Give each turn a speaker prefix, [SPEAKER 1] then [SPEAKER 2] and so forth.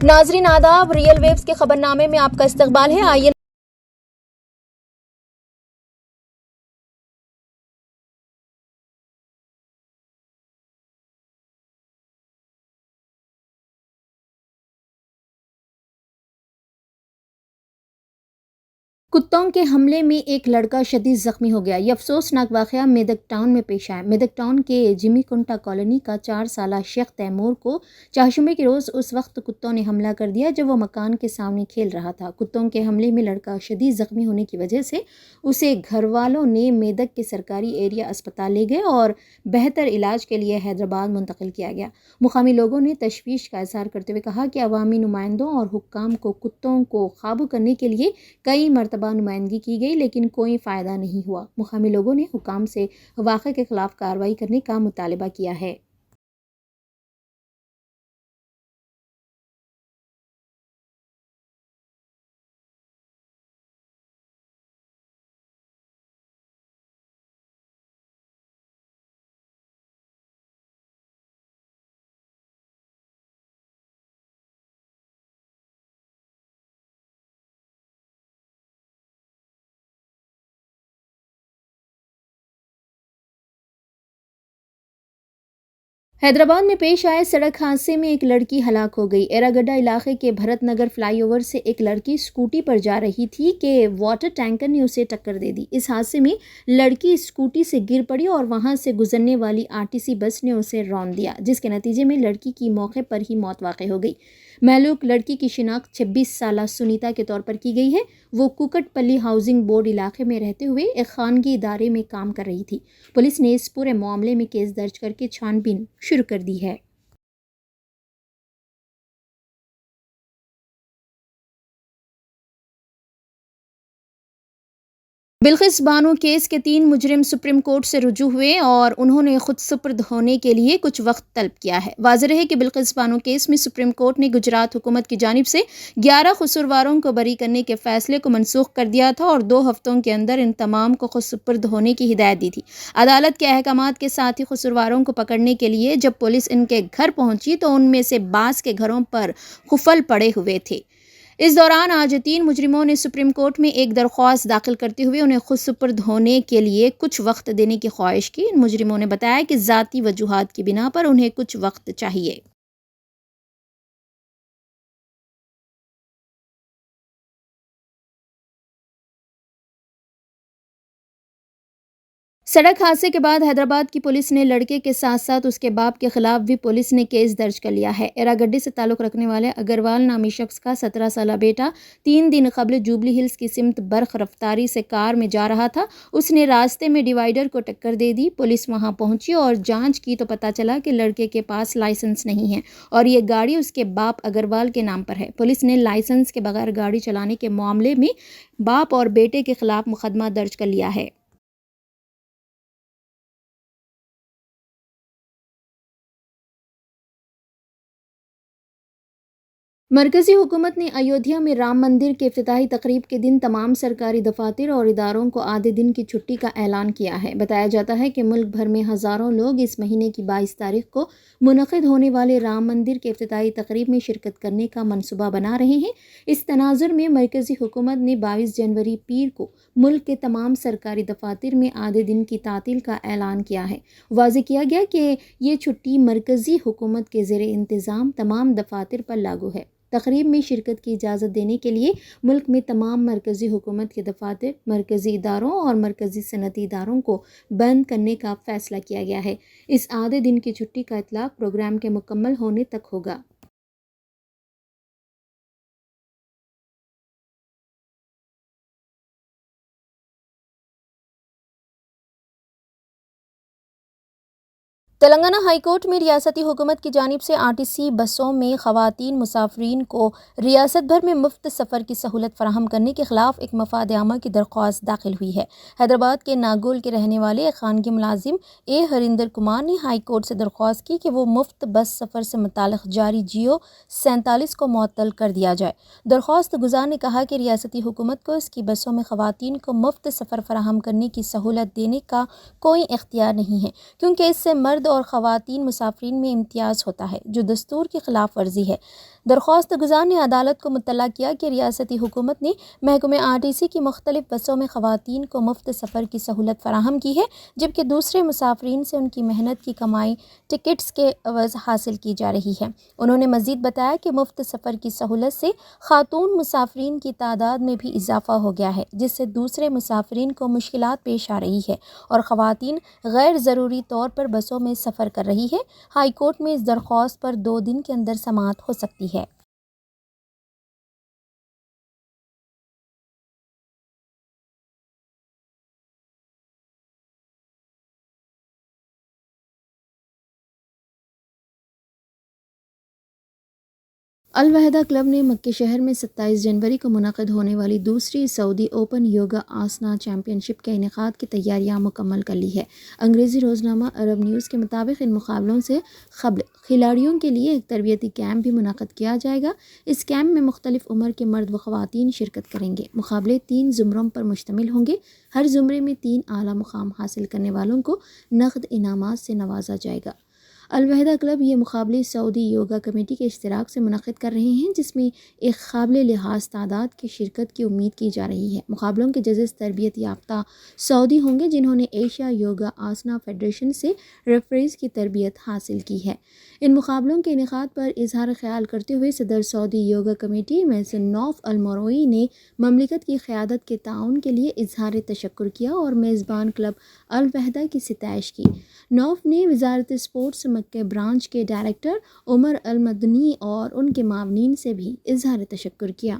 [SPEAKER 1] ناظرین آداب، real views کے خبرنامے میں آپ کا استقبال ہے۔ آئیے کتوں کے حملے میں ایک لڑکا شدید زخمی ہو گیا۔ یہ افسوسناک واقعہ میدک ٹاؤن میں پیش آیا۔ میدک ٹاؤن کے جمی کنٹا کالونی کا 4 سالہ شیخ تیمور کو چہارشنبے کے روز اس وقت کتوں نے حملہ کر دیا جب وہ مکان کے سامنے کھیل رہا تھا۔ کتوں کے حملے میں لڑکا شدید زخمی ہونے کی وجہ سے اسے گھر والوں نے میدک کے سرکاری ایریا اسپتال لے گئے اور بہتر علاج کے لیے حیدرآباد منتقل کیا گیا۔ مقامی لوگوں نے تشویش کا اظہار کرتے ہوئے کہا کہ عوامی نمائندوں اور حکام کو کتوں کو قابو کرنے کے لیے کئی مرتبہ نمائندگی کی گئی لیکن کوئی فائدہ نہیں ہوا۔ مقامی لوگوں نے حکام سے واقعے کے خلاف کارروائی کرنے کا مطالبہ کیا ہے۔ حیدرآباد میں پیش آئے سڑک حادثے میں ایک لڑکی ہلاک ہو گئی۔ ایراگڈا علاقے کے بھرت نگر فلائی اوور سے ایک لڑکی اسکوٹی پر جا رہی تھی کہ واٹر ٹینکر نے اسے ٹکر دے دی۔ اس حادثے میں لڑکی اسکوٹی سے گر پڑی اور وہاں سے گزرنے والی RTC بس نے اسے رون دیا، جس کے نتیجے میں لڑکی کی موقع پر ہی موت واقع ہو گئی۔ مہلوک لڑکی کی شناخت 26 سالہ سنیتا کے طور پر کی گئی ہے۔ وہ کوکٹ پلی ہاؤسنگ بورڈ علاقے میں رہتے ہوئے ایک خانگی ادارے میں کام کر رہی تھی۔ پولیس نے اس پورے معاملے میں کیس درج کر کے چھان بین شروع کر دی ہے۔ بلقیس بانو کیس کے 3 مجرم سپریم کورٹ سے رجوع ہوئے اور انہوں نے خود سپرد ہونے کے لیے کچھ وقت طلب کیا ہے۔ واضح رہے کہ بلقیس بانو کیس میں سپریم کورٹ نے گجرات حکومت کی جانب سے 11 قصورواروں کو بری کرنے کے فیصلے کو منسوخ کر دیا تھا اور 2 ہفتوں کے اندر ان تمام کو خود سپرد ہونے کی ہدایت دی تھی۔ عدالت کے احکامات کے ساتھ ہی قصورواروں کو پکڑنے کے لیے جب پولیس ان کے گھر پہنچی تو ان میں سے بعض کے گھروں پر قفل پڑے ہوئے تھے۔ اس دوران آج 3 مجرموں نے سپریم کورٹ میں ایک درخواست داخل کرتے ہوئے انہیں خود سپرد ہونے کے لیے کچھ وقت دینے کی خواہش کی۔ ان مجرموں نے بتایا کہ ذاتی وجوہات کی بنا پر انہیں کچھ وقت چاہیے۔ سڑک حادثے کے بعد حیدرآباد کی پولیس نے لڑکے کے ساتھ ساتھ اس کے باپ کے خلاف بھی پولیس نے کیس درج کر لیا ہے۔ ایراگڈے سے تعلق رکھنے والے اگروال نامی شخص کا 17 سالہ بیٹا 3 دن قبل جوبلی ہلز کی سمت برق رفتاری سے کار میں جا رہا تھا۔ اس نے راستے میں ڈیوائیڈر کو ٹکر دے دی۔ پولیس وہاں پہنچی اور جانچ کی تو پتہ چلا کہ لڑکے کے پاس لائسنس نہیں ہے اور یہ گاڑی اس کے باپ اگروال کے نام پر ہے۔ پولیس نے لائسنس کے بغیر گاڑی چلانے کے معاملے میں باپ اور بیٹے کے خلاف مقدمہ درج کر لیا ہے۔ مرکزی حکومت نے ایودھیا میں رام مندر کے افتتاحی تقریب کے دن تمام سرکاری دفاتر اور اداروں کو آدھے دن کی چھٹی کا اعلان کیا ہے۔ بتایا جاتا ہے کہ ملک بھر میں ہزاروں لوگ اس مہینے کی 22 تاریخ کو منعقد ہونے والے رام مندر کے افتتاحی تقریب میں شرکت کرنے کا منصوبہ بنا رہے ہیں۔ اس تناظر میں مرکزی حکومت نے 22 جنوری پیر کو ملک کے تمام سرکاری دفاتر میں آدھے دن کی تعطیل کا اعلان کیا ہے۔ واضح کیا گیا کہ یہ چھٹی مرکزی حکومت کے زیر انتظام تمام دفاتر پر لاگو ہے۔ تقریب میں شرکت کی اجازت دینے کے لیے ملک میں تمام مرکزی حکومت کے دفاتر، مرکزی اداروں اور مرکزی صنعتی اداروں کو بند کرنے کا فیصلہ کیا گیا ہے۔ اس آدھے دن کی چھٹی کا اطلاق پروگرام کے مکمل ہونے تک ہوگا۔ تلنگانہ ہائی کورٹ میں ریاستی حکومت کی جانب سے RTC بسوں میں خواتین مسافرین کو ریاست بھر میں مفت سفر کی سہولت فراہم کرنے کے خلاف ایک مفاد عامہ کی درخواست داخل ہوئی ہے۔ حیدرآباد کے ناگول کے رہنے والے ایک خانگی ملازم ہریندر کمار نے ہائی کورٹ سے درخواست کی کہ وہ مفت بس سفر سے متعلق جاری GO 47 کو معطل کر دیا جائے۔ درخواست گزار نے کہا کہ ریاستی حکومت کو اس کی بسوں میں خواتین کو مفت سفر فراہم کرنے کی سہولت دینے کا کوئی اختیار نہیں ہے، کیونکہ اس سے مرد اور خواتین مسافرین میں امتیاز ہوتا ہے جو دستور کی خلاف ورزی ہے۔ درخواست گزار نے عدالت کو مطلع کیا کہ ریاستی حکومت نے محکمہ RTC کی مختلف بسوں میں خواتین کو مفت سفر کی سہولت فراہم کی ہے، جبکہ دوسرے مسافرین سے ان کی محنت کی کمائی ٹکٹس کے عوض حاصل کی جا رہی ہے۔ انہوں نے مزید بتایا کہ مفت سفر کی سہولت سے خاتون مسافرین کی تعداد میں بھی اضافہ ہو گیا ہے، جس سے دوسرے مسافرین کو مشکلات پیش آ رہی ہے اور خواتین غیر ضروری طور پر بسوں میں سفر کر رہی ہے۔ ہائی کورٹ میں اس درخواست پر 2 دن کے اندر سماعت ہو سکتی ہے۔ الوحدہ کلب نے مکہ شہر میں 27 جنوری کو منعقد ہونے والی دوسری سعودی اوپن یوگا آسنا چیمپئن شپ کے انعقاد کی تیاریاں مکمل کر لی ہے۔ انگریزی روزنامہ عرب نیوز کے مطابق ان مقابلوں سے قبل کھلاڑیوں کے لیے ایک تربیتی کیمپ بھی منعقد کیا جائے گا۔ اس کیمپ میں مختلف عمر کے مرد و خواتین شرکت کریں گے۔ مقابلے 3 زمروں پر مشتمل ہوں گے۔ ہر زمرے میں 3 اعلیٰ مقام حاصل کرنے والوں کو نقد انعامات سے نوازا جائے گا۔ الوحدہ کلب یہ مقابلے سعودی یوگا کمیٹی کے اشتراک سے منعقد کر رہے ہیں، جس میں ایک قابل لحاظ تعداد کی شرکت کی امید کی جا رہی ہے۔ مقابلوں کے ججز تربیت یافتہ سعودی ہوں گے جنہوں نے ایشیا یوگا آسنا فیڈریشن سے ریفریز کی تربیت حاصل کی ہے۔ ان مقابلوں کے انعقاد پر اظہار خیال کرتے ہوئے صدر سعودی یوگا کمیٹی محسن نوف المروئی نے مملکت کی قیادت کے تعاون کے لیے اظہار تشکر کیا اور میزبان کلب الوحدہ کی ستائش کی۔ نوف نے وزارت اسپورٹس مکہ برانچ کے ڈائریکٹر عمر المدنی اور ان کے معاونین سے بھی اظہار تشکر کیا۔